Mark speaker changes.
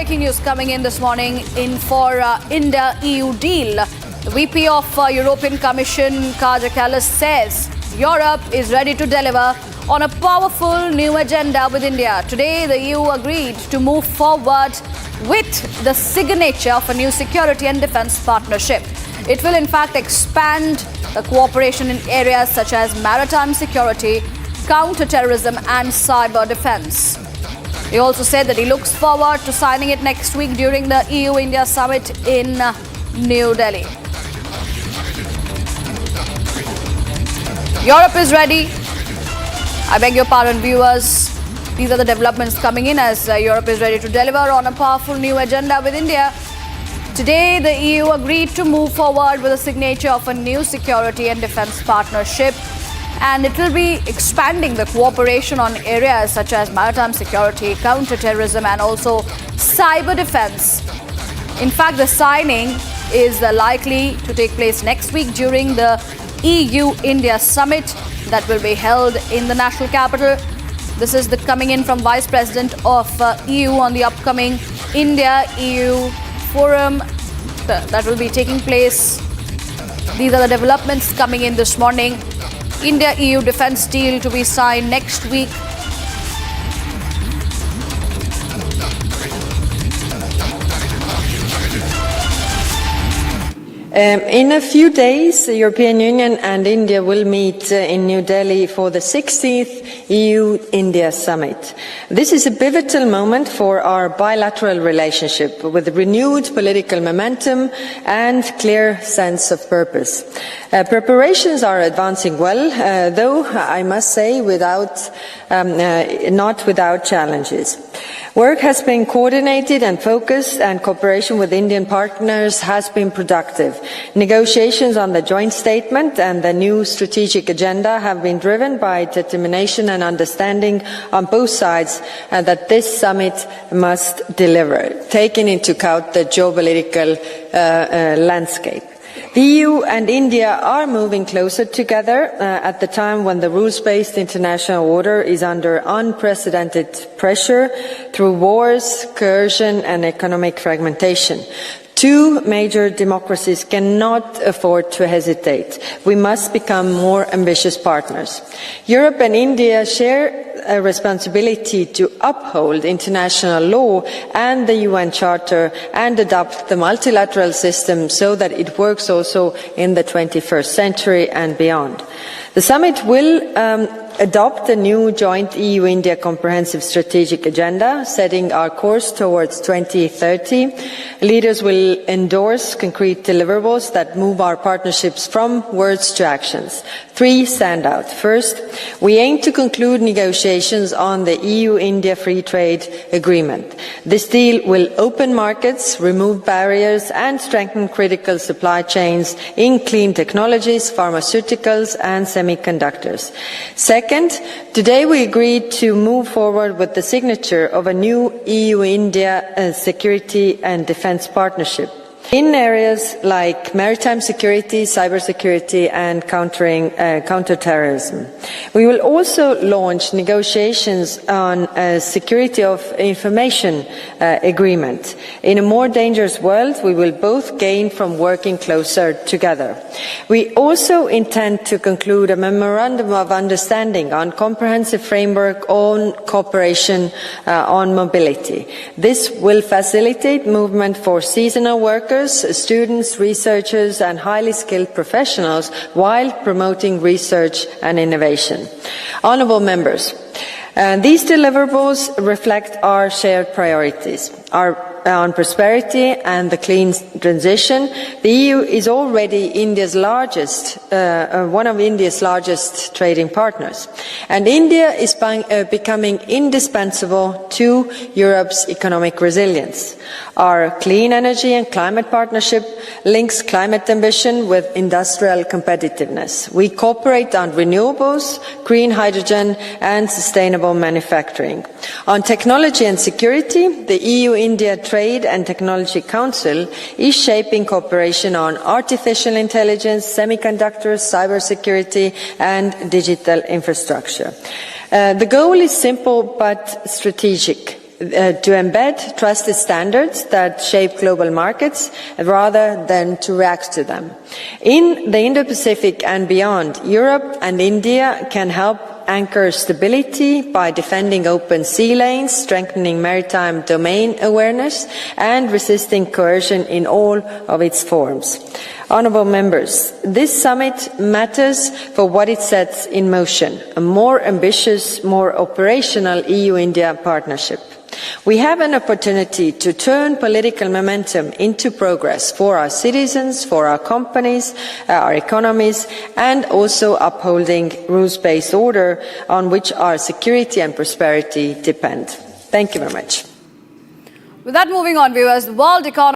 Speaker 1: breaking news coming in this morning in for India-EU deal. The VP of European Commission, Kaja Kallas, says Europe is ready to deliver on a powerful new agenda with India. Today, the EU agreed to move forward with the signature of a new security and defense partnership. It will in fact expand the cooperation in areas such as maritime security, counter-terrorism and cyber defense. He also said that he looks forward to signing it next week during the EU-India summit in New Delhi. Europe is ready. I beg your pardon, viewers. These are the developments coming in as Europe is ready to deliver on a powerful new agenda with India. Today, the EU agreed to move forward with the signature of a new security and defense partnership, and it will be expanding the cooperation on areas such as maritime security, counter-terrorism and also cyber defense. In fact, the signing is likely to take place next week during the EU-India summit that will be held in the national capital. This is coming in from Vice President of EU on the upcoming India-EU forum that will be taking place. These are the developments coming in this morning. India-EU defense deal to be signed next week.
Speaker 2: In a few days, the European Union and India will meet in New Delhi for the 16th EU-India summit. This is a pivotal moment for our bilateral relationship with renewed political momentum and clear sense of purpose. Preparations are advancing well, though I must say not without challenges. Work has been coordinated and focused, and cooperation with Indian partners has been productive. Negotiations on the joint statement and the new strategic agenda have been driven by determination and understanding on both sides that this summit must deliver, taking into account the geopolitical landscape. The EU and India are moving closer together at the time when the rules-based international order is under unprecedented pressure through wars, coercion and economic fragmentation. Two major democracies cannot afford to hesitate. We must become more ambitious partners. Europe and India share a responsibility to uphold international law and the UN Charter and adopt the multilateral system so that it works also in the 21st century and beyond. The summit will adopt a new joint EU-India comprehensive strategic agenda, setting our course towards 2030. Leaders will endorse concrete deliverables that move our partnerships from words to actions. Three stand out. First, we aim to conclude negotiations on the EU-India Free Trade Agreement. This deal will open markets, remove barriers and strengthen critical supply chains in clean technologies, pharmaceuticals and semiconductors. Second, today we agreed to move forward with the signature of a new EU-India security and defense partnership in areas like maritime security, cybersecurity and counter-terrorism. We will also launch negotiations on a security of information agreement. In a more dangerous world, we will both gain from working closer together. We also intend to conclude a memorandum of understanding on comprehensive framework on cooperation on mobility. This will facilitate movement for seasonal workers, students, researchers and highly skilled professionals while promoting research and innovation. Honourable members, these deliverables reflect our shared priorities. On prosperity and the clean transition, the EU is already one of India's largest trading partners, and India is becoming indispensable to Europe's economic resilience. Our clean energy and climate partnership links climate ambition with industrial competitiveness. We cooperate on renewables, green hydrogen and sustainable manufacturing. On technology and security, the EU-India Trade and Technology Council is shaping cooperation on artificial intelligence, semiconductors, cybersecurity and digital infrastructure. The goal is simple but strategic: to embed trusted standards that shape global markets rather than to react to them. In the Indo-Pacific and beyond, Europe and India can help anchor stability by defending open sea lanes, strengthening maritime domain awareness, and resisting coercion in all of its forms. Honourable members, this summit matters for what it sets in motion, a more ambitious, more operational EU-India partnership. We have an opportunity to turn political momentum into progress for our citizens, for our companies, our economies, and also upholding rules-based order on which our security and prosperity depend. Thank you very much.
Speaker 1: With that, moving on, viewers, the world economy